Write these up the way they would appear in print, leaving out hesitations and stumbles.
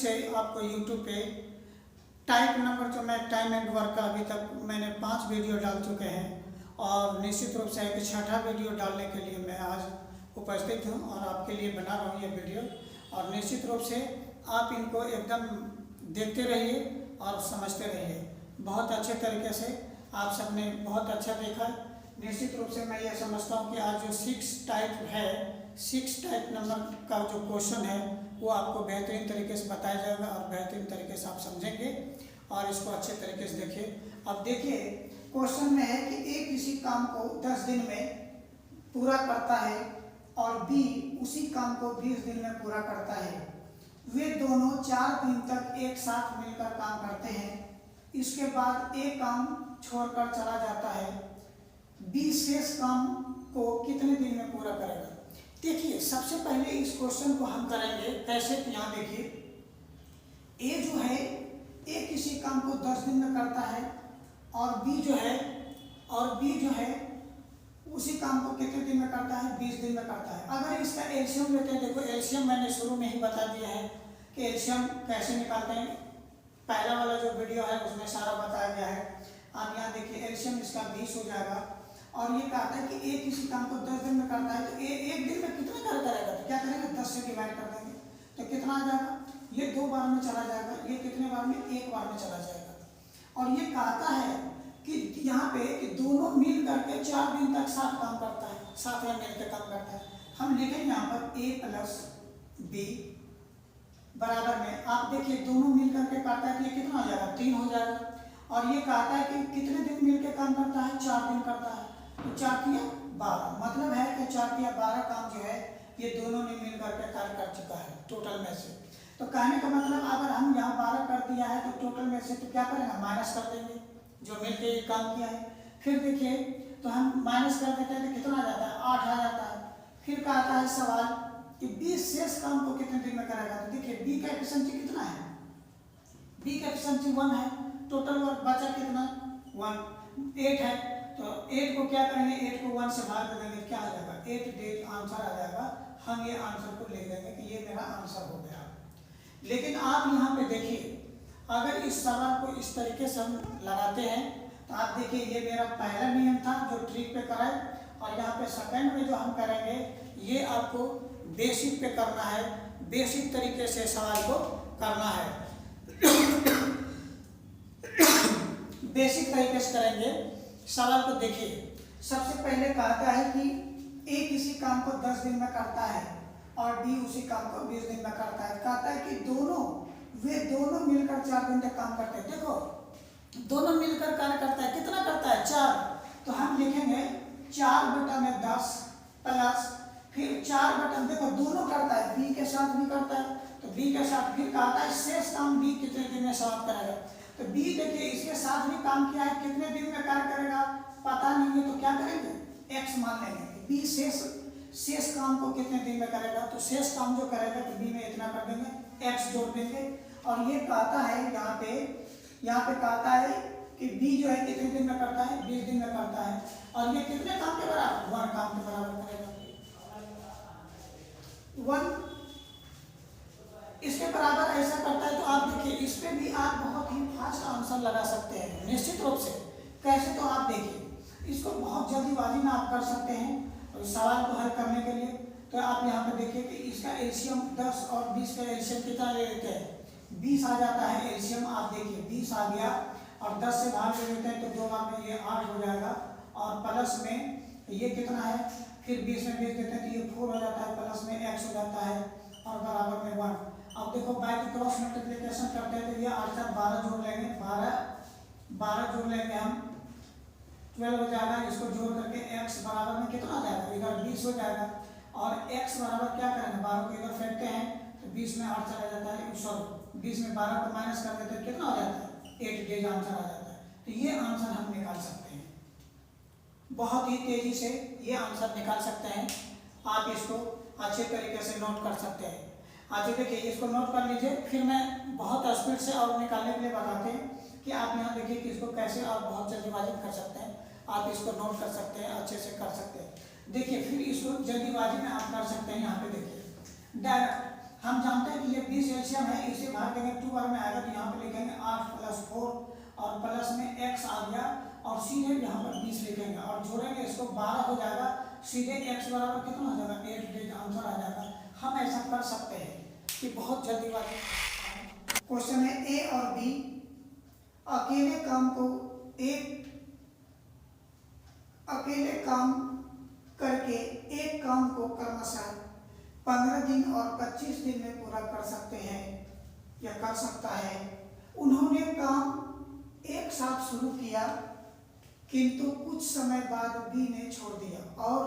से आपको यूट्यूब पे टाइप नंबर जो मैं टाइम एंड वर्क का अभी तक मैंने 5 वीडियो डाल चुके हैं और निश्चित रूप से एक छठा वीडियो डालने के लिए मैं आज उपस्थित हूं और आपके लिए बना रहा हूं ये वीडियो। और निश्चित रूप से आप इनको एकदम देखते रहिए और समझते रहिए। बहुत अच्छे तरीके से आप सबने बहुत अच्छा देखा। निश्चित रूप से मैं ये समझता हूँ कि आज जो 6 टाइप है, 6 टाइप नंबर का जो क्वेश्चन है वो आपको बेहतरीन तरीके से बताया जाएगा और बेहतरीन तरीके से आप समझेंगे और इसको अच्छे तरीके से देखिए। अब देखिए क्वेश्चन में है कि ए किसी काम को 10 दिन में पूरा करता है और बी उसी काम को 20 दिन में पूरा करता है। वे दोनों 4 दिन तक एक साथ मिलकर काम करते हैं। इसके बाद ए काम छोड़कर चला जाता है। बी शेष काम को कितने दिन में पूरा करेगा? देखिए सबसे पहले इस क्वेश्चन को हम करेंगे कैसे कि यहाँ देखिए ए जो है ए किसी काम को 10 दिन में करता है और बी जो है उसी काम को कितने दिन में करता है? 20 दिन में करता है। अगर इसका एलसीएम लेते हैं, देखो एलसीएम मैंने शुरू में ही बता दिया है कि एलसीएम कैसे निकालते हैं। पहला वाला जो वीडियो है उसमें सारा बताया गया है। आप यहाँ देखिए एलसीएम इसका 20 हो जाएगा और ये कहता है कि ए किसी काम को 10 दिन में करता है तो ए एक दिन में कितना कार्य करेगा? तो क्या करेंगे? 10 से डिवाइड कर देंगे तो कितना आ जाएगा? ये 2 बार में चला जाएगा। ये कितने बार में? 1 बार में चला जाएगा। और ये कहता है कि यहाँ पे कि दोनों मिल करके 4 दिन तक साथ काम करता है, साथ में मिलकर काम करता है। हम लिखेंगे यहाँ पर ए प्लस बी बराबर में, आप देखिए दोनों मिल करके करता है तो ये कितना हो जाएगा? 3 हो जाएगा। और ये कहता है कि कितने दिन मिलकर काम करता है? 4 दिन करता है। तो 4 तिया 12, मतलब है कि 4 तिया 12 काम जो है ये दोनों ने मिल करके कार्य कर चुका है टोटल में से। तो कहने का मतलब अगर हम यहाँ 12 कर दिया है तो टोटल में से तो क्या करेंगे? माइनस कर देंगे जो मिलकर ये काम किया है। फिर देखिए तो हम माइनस कर देते हैं तो कितना आ जाता है? 8 आ जाता है। फिर कहता है सवाल कि बी शेष काम को कितने दिन में करेगा? तो देखिए बी का एफिशिएंसी कितना है? बी का एफिशिएंसी 1 है। टोटल वर्क बचा कितना? 8 है। तो 8 को क्या करेंगे? 8 को 1 से भाग देंगे, क्या आ जाएगा? 8 डेज आंसर आ जाएगा। हम ये आंसर को लिख देंगे कि ये मेरा आंसर हो गया। लेकिन आप यहाँ पे देखिए अगर इस सवाल को इस तरीके से हम लगाते हैं तो आप देखिए ये मेरा पहला नियम था जो ट्रिक पे कराए और यहाँ पे सेकंड में जो हम करेंगे ये आपको बेसिक पे करना है, बेसिक तरीके से सवाल को करना है। बेसिक तरीके से करेंगे सवाल को। देखिए सबसे पहले कहता है कि ए किसी काम को 10 दिन में करता है और बी उसी काम को 20 दिन में करता है। कहता है कि वे दोनों मिलकर 4 दिन तक काम करते हैं। देखो दोनों मिलकर कार्य करता है, कितना करता है? 4। तो हम लिखेंगे 4/10 प्लस फिर 4 देखो दोनों करता है, बी के साथ भी करता है तो बी के साथ फिर कहता है शेष काम बी कितने दिन में समाप्त करेगा। तो बी देखिए इसके साथ भी काम किया है, कितने दिन में कार्य करेगा पता नहीं है तो क्या करेंगे? x मान लेंगे। बी शेष काम को कितने दिन में करेगा? तो शेष काम जो करेगा तो बी में इतना कर देंगे, x जोड़ देंगे। और ये कहता है यहाँ पे कहता है कि बी जो है कितने दिन में करता है? 20 दिन में करता है। और ये कितने काम के बराबर? 1 काम के बराबर करेगा। 1 इसके बराबर ऐसा करता है। तो आप देखिए इस पे भी आप बहुत ही फास्ट आंसर लगा सकते हैं निश्चित रूप से। कैसे? तो आप देखिए इसको बहुत जल्दीबाजी में आप कर सकते हैं और सवाल को हल करने के लिए। तो आप यहाँ पे देखिए कि इसका एलसीएम 10 और 20 का एलसीएम कितना ले लेते हैं? 20 आ जाता है एलसीएम। आप देखिए 20 आ गया और 10 से भाग ले लेते हैं तो 2 बार में ये 8 हो जाएगा और प्लस में ये कितना है? फिर 20 में 20 देते हैं तो ये 4 हो जाता है, प्लस में x हो जाता है और बराबर में 1। अब देखो बाय क्रॉस मल्टीप्लिकेशन करते हैं तो ये 8 से 12 जोड़ लेंगे, 12 जोड़ लेंगे हम 12 हो जाएगा। इसको जोड़ करके x बराबर में कितना आ जाएगा? इधर 20 हो जाएगा और x बराबर क्या करेंगे? 12 को इधर फेंकते हैं तो 20 में 8 चला जाता है, सॉरी 20 में 12 को माइनस कर देते हैं, कितना हो जाता है? 8 डेज आंसर आ जाता है। तो ये आंसर हम निकाल सकते हैं, बहुत ही तेजी से ये आंसर निकाल सकते हैं। आप इसको अच्छे तरीके से नोट कर सकते हैं। अच्छा देखिए इसको नोट कर लीजिए, फिर मैं बहुत स्पीड से और निकालने के लिए बताते हैं कि आप यहाँ देखिए कि इसको कैसे आप बहुत जल्दीबाजी कर सकते हैं। आप इसको नोट कर सकते हैं, अच्छे से कर सकते हैं। देखिए फिर इसको जल्दीबाजी में आप कर सकते हैं। यहाँ पे देखिए डायरेक्ट हम जानते हैं कि ये 20 एलसीएम है, इसे भाग देंगे 2 बार में आएगा तो यहाँ पे लिखेंगे 8 + 4 और प्लस में x आ गया और सीधे यहाँ पर 20 लिखेंगे और जोड़ेंगे इसको 12 हो जाएगा, सीधे x बराबर कितना हो जाएगा 8 डिजिट आंसर आ जाएगा। हम ऐसा कर सकते हैं कि बहुत जल्दी बात। क्वेश्चन है ए और बी अकेले काम करके एक काम को क्रमशः 15 दिन और 25 दिन में पूरा कर सकते हैं या कर सकता है। उन्होंने काम एक साथ शुरू किया किंतु कुछ समय बाद बी ने छोड़ दिया और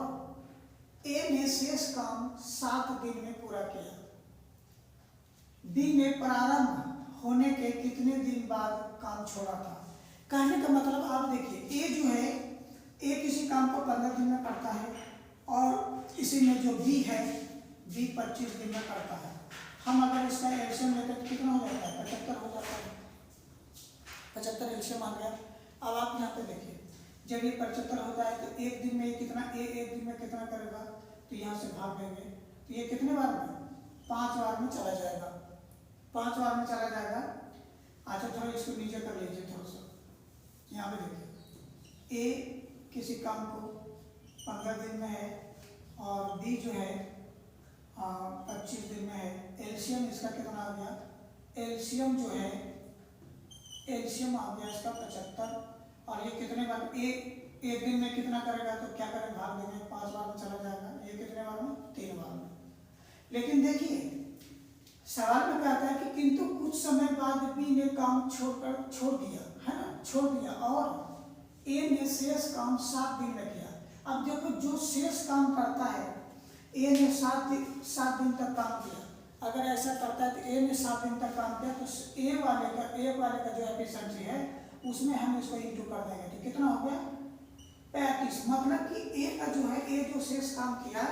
ए ने शेष काम 7 दिन में पूरा किया। बी ने प्रारंभ होने के कितने दिन बाद काम छोड़ा था। कहने का मतलब आप देखिए, ए जो है ए किसी काम को 15 दिन में करता है और इसी में जो बी है बी 25 दिन में करता है। हम अगर इसका एलसीएम लेते तो कितना हो जाता है 75 हो जाता है। 75 एलसीएम आ गया। अब आप यहाँ पे देखिए, जब ये 75 होता है तो एक दिन में कितना एक दिन में कितना करेगा, तो यहाँ से भाग देंगे तो ये कितने बार में 5 बार में चला जाएगा, 5 बार में चला जाएगा। अच्छा थोड़ा इसको नीचे कर लीजिए थोड़ा सा। यहाँ पे देखिए, ए किसी काम को 15 दिन में है और बी जो है 25 दिन में है। एलसीएम इसका कितना आ गया, एलसीएम जो है एलसीएम आ गया इसका 75 और ये कितने बार एक दिन में कितना करेगा, तो क्या करें भाग देंगे 5 बार में चला जाएगा। ये कितने बार में 3 बार में। लेकिन देखिए सवाल में कहता है कि किंतु कुछ समय बाद बी ने काम छोड़ दिया, है ना, छोड़ दिया और ए ने शेष काम 7 दिन में किया। अब देखो जो शेष काम करता है, ए ने 7 दिन तक काम किया। अगर ऐसा करता है तो ए ने 7 दिन तक काम किया तो ए वाले का जो एफिशिएंसी है उसमें हम इसको इंटू कर देंगे तो कितना हो गया 35। मतलब कि ए का जो है ए जो शेष काम किया,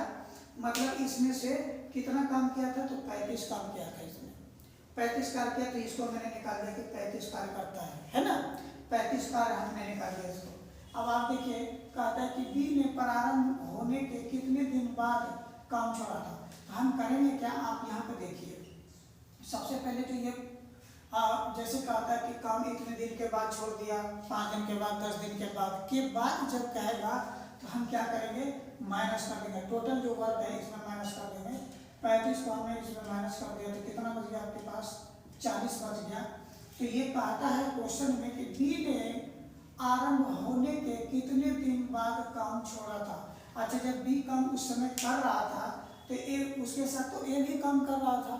मतलब इसमें से कितना काम किया था, तो 35 काम किया था इसने। 35 कार्य किया तो इसको मैंने निकाल दिया कि 35 कार्य करता है ना, 35 कार्य हमने निकाल दिया इसको। अब आप देखिए कहता है कि बी ने प्रारंभ होने के कितने दिन बाद काम छोड़ा था। तो हम करेंगे क्या, आप यहाँ पे देखिए। सबसे पहले तो ये जैसे कहता है कि काम इतने दिन के बाद छोड़ दिया, 5 दिन के बाद, 10 दिन के बाद जब कहेगा तो हम क्या करेंगे माइनस कर देंगे। टोटल जो वर्क है इसमें माइनस कर देंगे। 35 को हमने इसमें माइनस कर दिया तो कितना बच गया आपके पास 40 बच गया। तो ये कहता है क्वेश्चन में कि बी ने आरंभ होने के कितने दिन बाद काम छोड़ा था। अच्छा जब बी काम उस समय कर रहा था तो ए उसके साथ तो ए भी काम कर रहा था,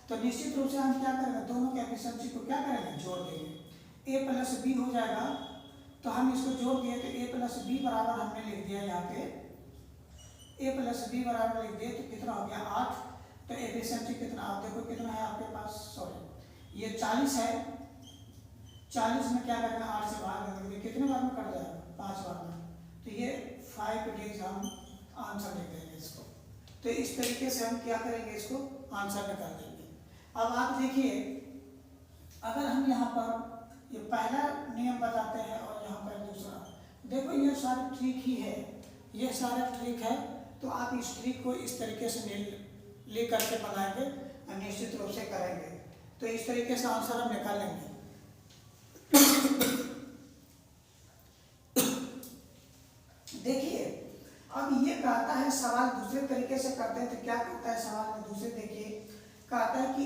तो निश्चित रूप से हम क्या करेंगे दोनों के एफिशिएंसी को क्या करेंगे जोड़ देंगे। ए प्लस बी हो जाएगा तो हम इसको जोड़ दिए तो ए प्लस बी बराबर हमने लिख दिया यहाँ पे, ए प्लस बी बराबर लिख दिए तो कितना हो गया 8। तो एफिशिएंसी कितना आप देखो कितना है आपके पास, सॉरी ये 40 है, 40 में क्या करना 8 से भाग देंगे कितने बार में कट जाएगा 5 बार में। तो ये 5 डेज हम आंसर लिख देंगे इसको। तो इस तरीके से हम क्या करेंगे इसको आंसर निकाल देंगे। अब आप देखिए अगर हम यहाँ पर ये पहला नियम बताते हैं और यहाँ पर दूसरा, देखो ये सारे ट्रिक ही है, ये सारा ट्रिक है। तो आप इस ट्रिक को इस तरीके से ले करके बनाएंगे और निश्चित रूप से करेंगे तो इस तरीके से आंसर हम निकालेंगे। देखिए अब ये कहता है सवाल दूसरे तरीके से करते हैं तो क्या कहता है सवाल में दूसरे, देखिए कहता है कि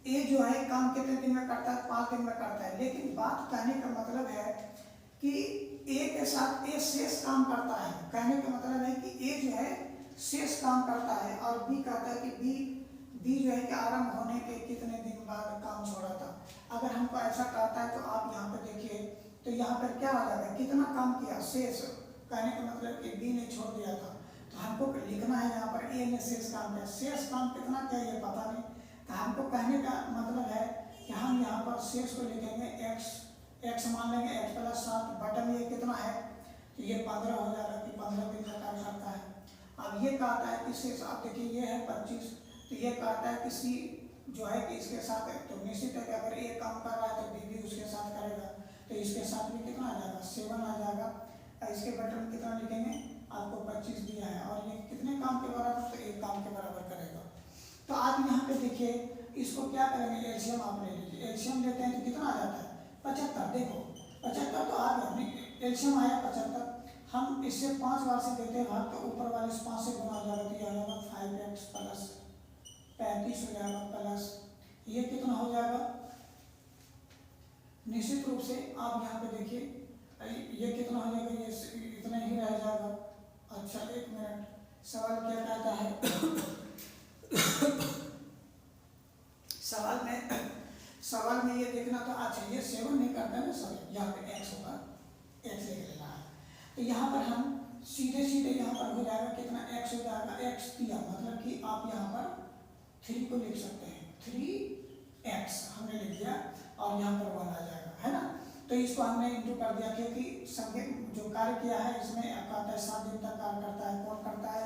ए जो है काम कितने दिन में करता है 5 दिन में करता है। लेकिन बात कहने का मतलब है कि ए के साथ ए शेष काम करता है, कहने का मतलब है कि ए जो है शेष काम करता है और बी कहता है कि बी जो है कि आरंभ होने के कितने दिन बाद काम छोड़ा था। अगर हमको ऐसा कहता है तो आप यहाँ पर देखिए तो यहाँ पर क्या आ जाएगा कितना काम किया शेष, कहने का मतलब कि बी ने छोड़ दिया था तो हमको लिखना है यहाँ पर ए ने शेष काम किया। शेष काम कितना किया ये पता नहीं, तो हमको कहने का मतलब है कि हम यहाँ पर शेष को लिखेंगे x मान लेंगे x + 7 बटन ये कितना है तो ये 15 हो जाएगा कि 15 दिन का कार्य करता है। अब ये कहता है कि शेष आप देखिए ये है 25, तो ये कहता है कि सी जो है कि इसके साथ है तो निश्चित है कि अगर ए काम कर रहा है तो बी भी उसके साथ करेगा तो इसके साथ में कितना आ जाएगा 7 आ जाएगा। इसके बटन में कितना लिखेंगे आपको 25 दिया है और ये कितने काम के बराबर तो 1 काम के बराबर करेगा। तो आप यहाँ पे देखिए इसको क्या करेंगे, एलसीएम आप ले लीजिए। एलसीएम लेते हैं तो कितना आ जाता है 75। देखो 75 तो आ गया, एलसीएम आया 75। हम इससे 5 बार से देते हैं भाग, तो ऊपर वाले 5 से गुना हो जाएगा, तो ये आ जाएगा 5x प्लस 35 हो जाएगा, प्लस ये कितना हो जाएगा। निश्चित रूप से आप यहाँ पे देखिए ये कितना हो जाएगा, ये इतना ही रह जाएगा। अच्छा एक मिनट, सवाल क्या कहता है सवाल में ये देखना तो अच्छा ये 7 नहीं करता है ना, सॉरी यहाँ पे x होगा, x लिख लेना है। तो यहाँ पर हम सीधे यहाँ पर हो जाएगा कितना, x हो जाएगा, x दिया मतलब कि आप यहाँ पर 3 को लिख सकते हैं, 3x हमने लिख दिया और यहाँ पर 1 आ जाएगा, है ना। तो इसको हमने इंटू कर दिया, क्योंकि सबके जो कार्य किया है इसमें कहता है 7 दिन तक कार्य करता है। कौन करता है,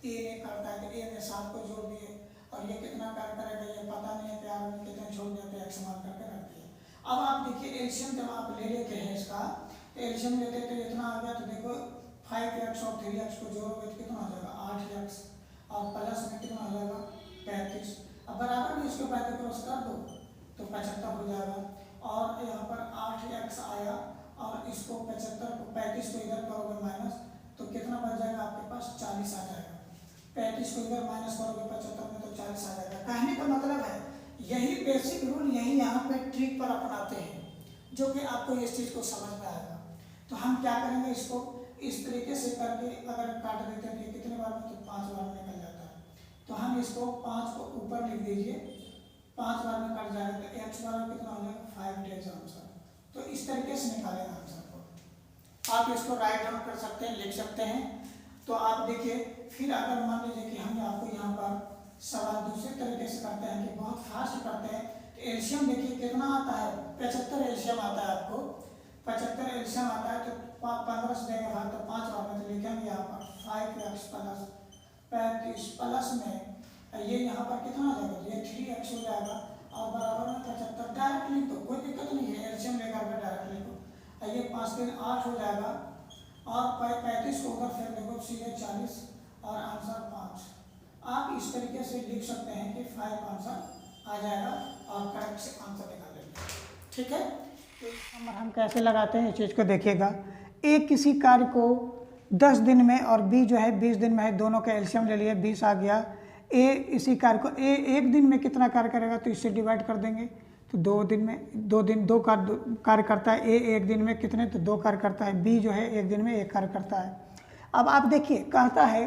ए ने करता है, तो ए ने 7 को जोड़ दिए, और ये कितना कार्य करेगा ये पता नहीं है, प्यार में कितने छोड़ दिया, x मान करके रख दिए। अब आप देखिए एलसीएम जब आप ले लेते हैं इसका, तो एलसीएम लेते तो इतना आ गया, तो देखो 5x और 3x को जोड़ोगे तो कितना हो जाएगा 8x, और प्लस में कितना हो जाएगा 35। अब बराबर में इसको पहले क्रॉस कर दो तो 75 हो जाएगा, और यहाँ पर 8x आया, और इसको 75 को 35 को इधर करोगे माइनस, तो कितना बच जाएगा आपके पास 40 आ जाएगा। 35 को इधर माइनस करोगे 75 में तो 40 आ जाएगा। कहने का मतलब है यही बेसिक रूल यही यहाँ पे ट्रिक पर अपनाते हैं, जो कि आपको इस चीज़ को समझ में आएगा। तो हम क्या करेंगे, इसको इस तरीके से करके अगर काट देते हैं कितने बार में, तो 5 बार में निकल जाता है। तो हम इसको 5 को ऊपर लिख दीजिए, 5 बार में कट जाएगा, तो x बार कितना हो जाएगा 5 डेज आंसर। तो इस तरीके से निकालेगा आंसर को। आप इसको राइट डाउन कर सकते हैं, लिख सकते हैं। तो आप देखिए फिर अगर मान लीजिए कि हम आपको यहाँ पर सवाल दूसरे तरीके से करते हैं कि बहुत फास्ट करते हैं, तो एलसीएम देखिए कितना आता है 75 एलसीएम आता है आपको, 75 एलसीएम आता है। तो 15 से देंगे भाग, तो 5 बार में तो लिखेंगे यहाँ पर 5x प्लस 35 प्लस में ये यहाँ पर कितना आ जाएगा, ये 3x हो जाएगा, और बराबर में 75 डायरेक्ट लिख दो, कोई दिक्कत नहीं है, एलसीएम लेकर के डायरेक्ट लिखो। ये 5 3 8 हो जाएगा, और 35 को उधर फिर देखो सीधे 40, और आंसर 5। आप इस तरीके से लिख सकते हैं कि 5 आंसर आ जाएगा, और करेक्ट से आंसर निकालेंगे। ठीक है, तो नंबर हम कैसे लगाते हैं इस चीज़ को देखिएगा। ए किसी कार्य को 10 दिन में और बी जो है 20 दिन में है, दोनों का एलसीएम ले लिए, 20 आ गया। ए इसी कार्य को ए 1 दिन में कितना कार्य करेगा, तो इससे डिवाइड कर देंगे, तो 2 दिन में 2 कार्य करता है। ए 1 दिन में कितने, तो 2 कार्य करता है। बी जो है 1 दिन में 1 कार्य करता है। अब आप देखिए कहता है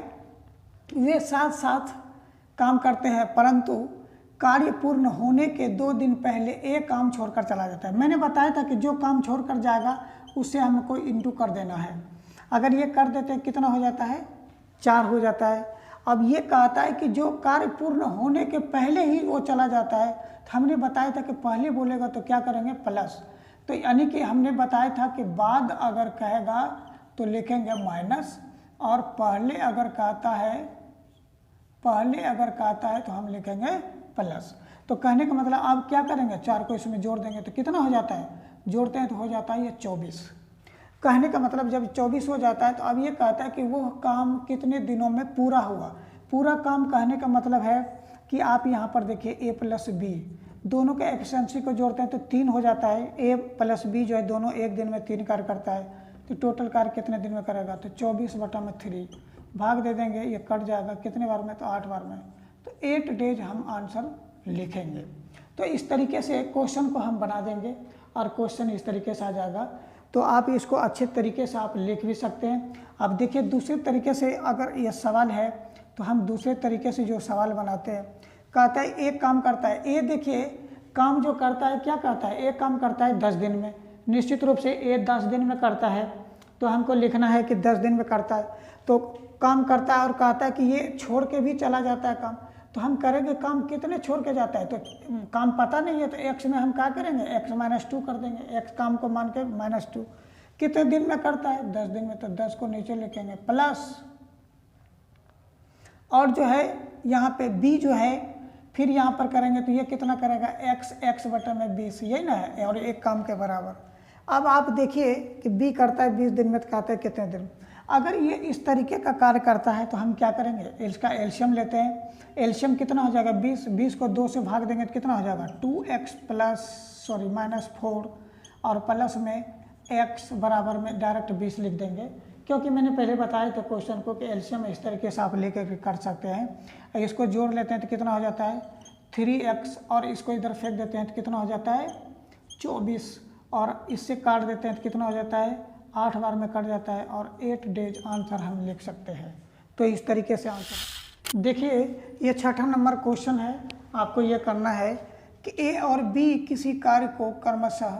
वे साथ साथ काम करते हैं, परंतु कार्य पूर्ण होने के 2 दिन पहले एक काम छोड़कर चला जाता है। मैंने बताया था कि जो काम छोड़कर जाएगा उससे हमको इंटू कर देना है। अगर ये कर देते हैं कितना हो जाता है 4 हो जाता है। अब ये कहता है कि जो कार्य पूर्ण होने के पहले ही वो चला जाता है, तो हमने बताया था कि पहले बोलेगा तो क्या करेंगे प्लस, तो यानी कि हमने बताया था कि बाद अगर कहेगा तो लिखेंगे माइनस, और पहले अगर कहता है तो हम लिखेंगे प्लस। तो कहने का मतलब आप क्या करेंगे, 4 को इसमें जोड़ देंगे तो कितना हो जाता है, जोड़ते हैं तो हो जाता है ये 24। कहने का मतलब जब 24 हो जाता है तो अब ये कहता है कि वो काम कितने दिनों में पूरा हुआ। पूरा काम कहने का मतलब है कि आप यहाँ पर देखिए a प्लस बी दोनों के एफिशिएंसी को जोड़ते हैं तो 3 हो जाता है। a प्लस बी जो है दोनों 1 दिन में 3 कार्य करता है, तो टोटल कार्य कितने दिन में करेगा, तो 24/3 भाग दे देंगे, ये कट जाएगा कितने बार में, तो 8 बार में, तो 8 डेज हम आंसर लिखेंगे। तो इस तरीके से क्वेश्चन को हम बना देंगे और क्वेश्चन इस तरीके से आ जाएगा। तो आप इसको अच्छे तरीके से आप लिख भी सकते हैं। अब देखिए दूसरे तरीके से अगर ये सवाल है तो हम दूसरे तरीके से जो सवाल बनाते हैं, कहता है एक काम करता है। ए देखिए काम जो करता है क्या करता है, एक काम करता है 10 दिन में। निश्चित रूप से ए 10 दिन में करता है, तो हमको लिखना है कि 10 दिन में करता है। तो काम करता है और कहता है कि ये छोड़ के भी चला जाता है काम, तो हम करेंगे काम कितने छोड़ के जाता है, तो काम पता नहीं है तो x में हम क्या करेंगे, x - 2 कर देंगे। x काम को मान के -2 कितने दिन में करता है, 10 दिन में, तो 10 को नीचे लिखेंगे प्लस, और जो है यहाँ पे b जो है फिर यहाँ पर करेंगे तो ये कितना करेगा x बटे में 20, यही ना है, और एक काम के बराबर। अब आप देखिए कि b करता है 20 दिन में, तो कहते हैं कितने दिन। अगर ये इस तरीके का कार्य करता है तो हम क्या करेंगे, इसका एलसीएम लेते हैं। एलसीएम कितना हो जाएगा 20, 20 को 2 से भाग देंगे तो कितना हो जाएगा 2x -4 और प्लस में x बराबर में डायरेक्ट 20 लिख देंगे, क्योंकि मैंने पहले बताया था क्वेश्चन को कि एलसीएम इस तरीके से आप लेकर कर सकते हैं। इसको जोड़ लेते हैं तो कितना हो जाता है 3x और इसको इधर फेंक देते हैं तो कितना हो जाता है 24 और इससे काट देते हैं तो कितना हो जाता है 8 बार में कट जाता है और 8 डेज आंसर हम लिख सकते हैं। तो इस तरीके से आंसर देखिए, ये 6ठा नंबर क्वेश्चन है। आपको ये करना है कि ए और बी किसी कार्य को क्रमशः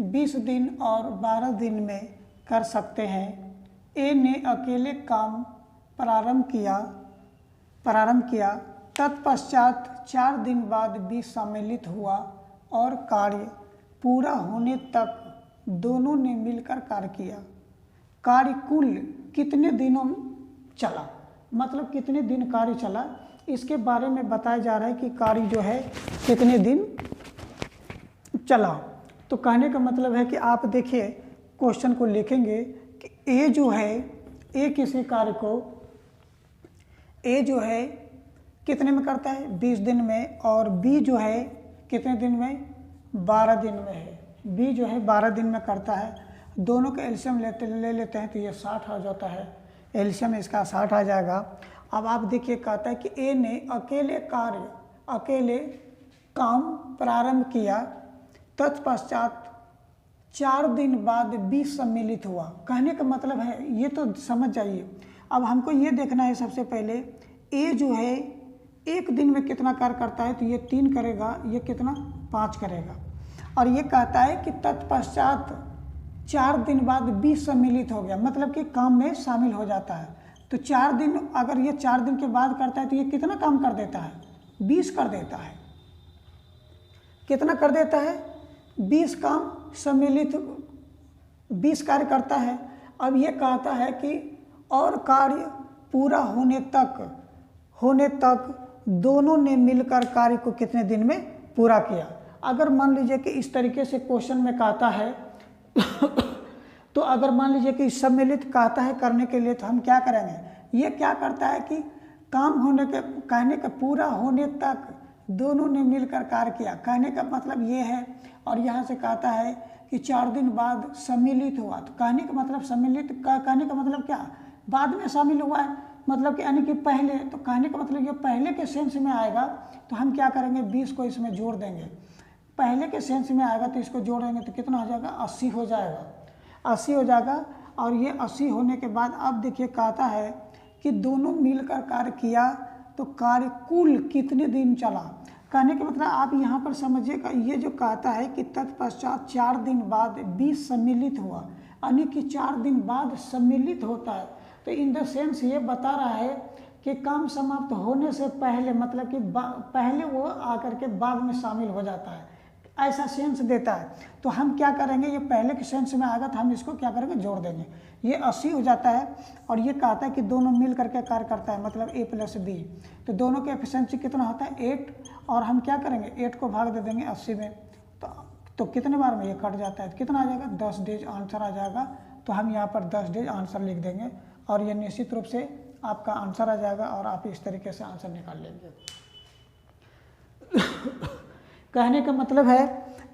20 दिन और 12 दिन में कर सकते हैं। ए ने अकेले काम प्रारंभ किया, तत्पश्चात 4 दिन बाद बी सम्मिलित हुआ और कार्य पूरा होने तक दोनों ने मिलकर कार्य किया। कार्य कुल कितने दिनों चला, मतलब कितने दिन कार्य चला, इसके बारे में बताया जा रहा है कि कार्य जो है कितने दिन चला। तो कहने का मतलब है कि आप देखिए क्वेश्चन को लिखेंगे कि ए जो है, ए किसी कार्य को ए जो है कितने में करता है 20 दिन में, और बी जो है कितने दिन में 12 दिन में है। बी जो है 12 दिन में करता है। दोनों का एलसीएम ले लेते हैं तो ये 60 हो जाता है, एलसीएम इसका 60 आ जाएगा। अब आप देखिए कहता है कि ए ने अकेले काम प्रारंभ किया, तत्पश्चात 4 दिन बाद बी सम्मिलित हुआ। कहने का मतलब है, ये तो समझ जाइए। अब हमको ये देखना है सबसे पहले ए जो है 1 दिन में कितना कार्य करता है, तो ये 3 करेगा, ये कितना 5 करेगा। और ये कहता है कि तत्पश्चात 4 दिन बाद बी सम्मिलित हो गया, मतलब कि काम में शामिल हो जाता है। तो 4 दिन, अगर ये 4 दिन के बाद करता है तो ये कितना काम कर देता है 20 कर देता है। कितना कर देता है 20 काम सम्मिलित 20 कार्य करता है। अब ये कहता है कि और कार्य पूरा होने तक दोनों ने मिलकर कार्य को कितने दिन में पूरा किया। अगर मान लीजिए कि इस तरीके से क्वेश्चन में कहता है तो अगर मान लीजिए कि सम्मिलित कहता है करने के लिए, तो हम क्या करेंगे, ये क्या करता है कि काम होने के कहने का पूरा होने तक दोनों ने मिलकर कार्य किया, कहने का मतलब ये है। और यहाँ से कहता है कि 4 दिन बाद सम्मिलित हुआ, तो कहने का मतलब सम्मिलित कहने का मतलब क्या, बाद में शामिल हुआ है, मतलब कि यानी कि पहले। तो कहने का मतलब ये पहले के सेंस में आएगा तो हम क्या करेंगे 20 को इसमें जोड़ देंगे। पहले के सेंस में आएगा तो इसको जोड़ देंगे तो कितना हो जाएगा 80 हो जाएगा, 80 हो जाएगा। और ये 80 होने के बाद अब देखिए कहता है कि दोनों मिलकर कार्य किया, तो कार्य कुल कितने दिन चला। कहने का मतलब आप यहाँ पर समझिएगा, ये जो कहता है कि तत्पश्चात 4 दिन बाद 20 सम्मिलित हुआ, यानी कि 4 दिन बाद सम्मिलित होता है। तो इन द सेंस ये बता रहा है कि काम समाप्त होने से पहले, मतलब कि पहले वो आकर के बाद में शामिल हो जाता है, ऐसा सेंस देता है। तो हम क्या करेंगे, ये पहले के सेंस में आएगा तो हम इसको क्या करेंगे जोड़ देंगे, ये 80 हो जाता है। और ये कहता है कि दोनों मिल करके कार्य करता है, मतलब ए प्लस बी। तो दोनों का एफिशिएंसी कितना होता है 8, और हम क्या करेंगे 8 को भाग दे देंगे 80 में, तो कितने बार में ये कट जाता है, तो कितना आ जाएगा 10 डेज आंसर आ जाएगा। तो हम यहाँ पर 10 डेज आंसर लिख देंगे और ये निश्चित रूप से आपका आंसर आ जाएगा और आप इस तरीके से आंसर निकाल लेंगे। कहने का मतलब है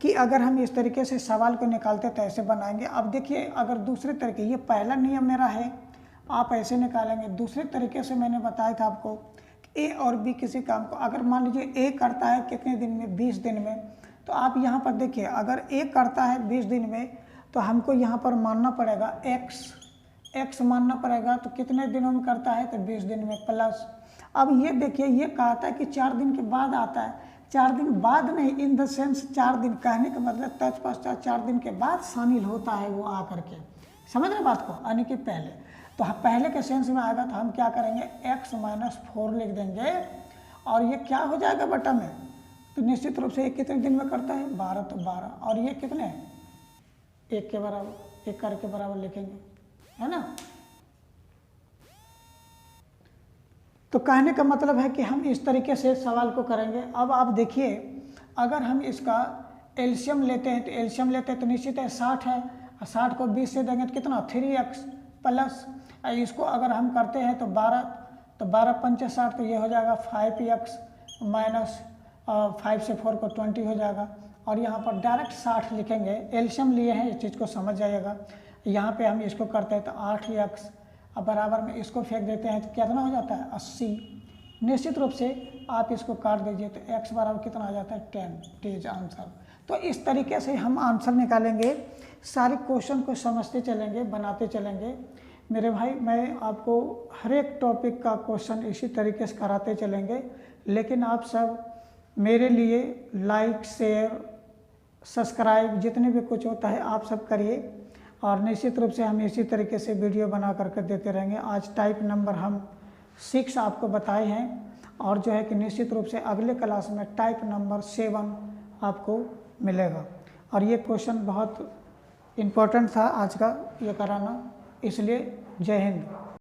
कि अगर हम इस तरीके से सवाल को निकालते तो ऐसे बनाएंगे। अब देखिए अगर दूसरे तरीके, ये पहला नियम मेरा है, आप ऐसे निकालेंगे। दूसरे तरीके से मैंने बताया था आपको कि ए और बी किसी काम को, अगर मान लीजिए ए करता है कितने दिन में 20 दिन में, तो आप यहाँ पर देखिए अगर ए करता है 20 दिन में तो हमको यहाँ पर मानना पड़ेगा एक्स मानना पड़ेगा। तो कितने दिनों में करता है तो 20 दिन में प्लस। अब ये देखिए ये कहता है कि 4 दिन के बाद आता है, 4 दिन बाद नहीं, इन द सेंस 4 दिन, कहने का मतलब तत्पश्चात 4 दिन के बाद शामिल होता है वो आकर के, समझ रहे बात को, यानी कि पहले। तो पहले के सेंस में आएगा तो हम क्या करेंगे x - 4 लिख देंगे और ये क्या हो जाएगा बटा में, तो निश्चित रूप से ये कितने दिन में करता है 12, तो 12, और ये कितने 1 के बराबर, 1 कार्य के बराबर लिखेंगे, है ना। तो कहने का मतलब है कि हम इस तरीके से सवाल को करेंगे। अब आप देखिए अगर हम इसका एलसीएम लेते हैं, तो एलसीएम लेते हैं तो निश्चित है 60 है, और 60 को 20 से देंगे तो कितना 3x प्लस, इसको अगर हम करते हैं तो 12 पंचे 60, तो ये हो जाएगा 5x माइनस 5 से 4 को 20 हो जाएगा। और यहाँ पर डायरेक्ट 60 लिखेंगे, एल्शियम लिए हैं, इस चीज़ को समझ जाइएगा। यहाँ पे हम इसको करते हैं तो 8x, अब बराबर में इसको फेंक देते हैं तो कितना हो जाता है 80। निश्चित रूप से आप इसको काट दीजिए तो x बराबर कितना आ जाता है 10, टीज आंसर। तो इस तरीके से हम आंसर निकालेंगे, सारे क्वेश्चन को समझते चलेंगे, बनाते चलेंगे। मेरे भाई मैं आपको हर एक टॉपिक का क्वेश्चन इसी तरीके से कराते चलेंगे, लेकिन आप सब मेरे लिए लाइक शेयर सब्सक्राइब जितने भी कुछ होता है आप सब करिए, और निश्चित रूप से हम इसी तरीके से वीडियो बना करके देते रहेंगे। आज टाइप नंबर हम 6 आपको बताए हैं, और जो है कि निश्चित रूप से अगले क्लास में टाइप नंबर 7 आपको मिलेगा। और ये क्वेश्चन बहुत इम्पोर्टेंट था आज का ये कराना, इसलिए जय हिंद।